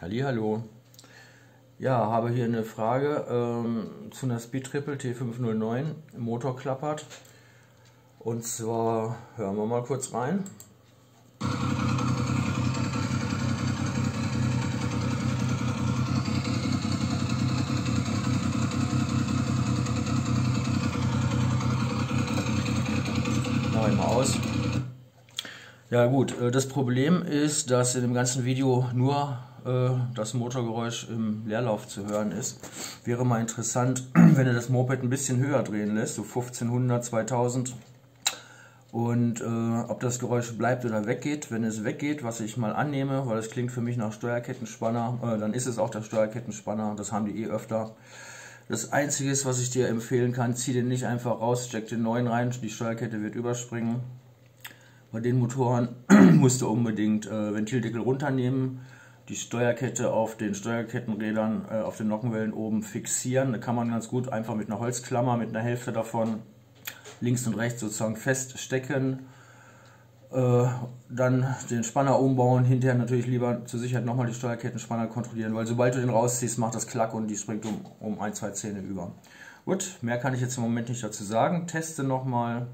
Hallihallo. Ja, habe hier eine Frage zu einer Speed Triple T509. Motor klappert. Und zwar hören wir mal kurz rein. Mach ich mal aus. Ja gut, das Problem ist, dass in dem ganzen Video nur das Motorgeräusch im Leerlauf zu hören ist. Wäre mal interessant, wenn er das Moped ein bisschen höher drehen lässt, so 1500, 2000. Und ob das Geräusch bleibt oder weggeht. Wenn es weggeht, was ich mal annehme, weil es klingt für mich nach Steuerkettenspanner, dann ist es auch der Steuerkettenspanner, das haben die öfter. Das Einzige, was ich dir empfehlen kann, zieh den nicht einfach raus, steck den neuen rein, die Steuerkette wird überspringen. Bei den Motoren musst du unbedingt Ventildeckel runternehmen, die Steuerkette auf den Steuerkettenrädern, auf den Nockenwellen oben fixieren. Da kann man ganz gut einfach mit einer Holzklammer, mit einer Hälfte davon links und rechts sozusagen feststecken. Dann den Spanner umbauen, hinterher natürlich lieber zur Sicherheit nochmal die Steuerkettenspanner kontrollieren, weil sobald du den rausziehst, macht das Klack und die springt um 1, 2 Zähne über. Gut, mehr kann ich jetzt im Moment nicht dazu sagen. Teste nochmal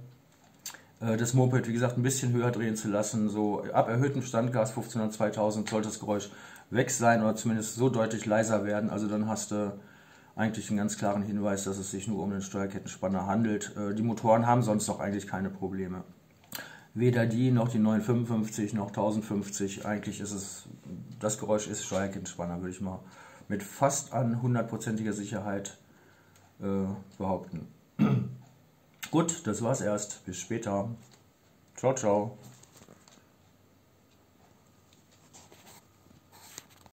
das Moped, wie gesagt, ein bisschen höher drehen zu lassen. So ab erhöhtem Standgas 1500, 2000 sollte das Geräusch weg sein oder zumindest so deutlich leiser werden. Also dann hast du eigentlich einen ganz klaren Hinweis, dass es sich nur um den Steuerkettenspanner handelt. Die Motoren haben sonst noch eigentlich keine Probleme. Weder die noch die 955 noch 1050. Eigentlich ist es, das Geräusch ist Steuerkettenspanner, würde ich mal mit fast an 100%iger Sicherheit behaupten. Gut, das war's erst. Bis später. Ciao, ciao.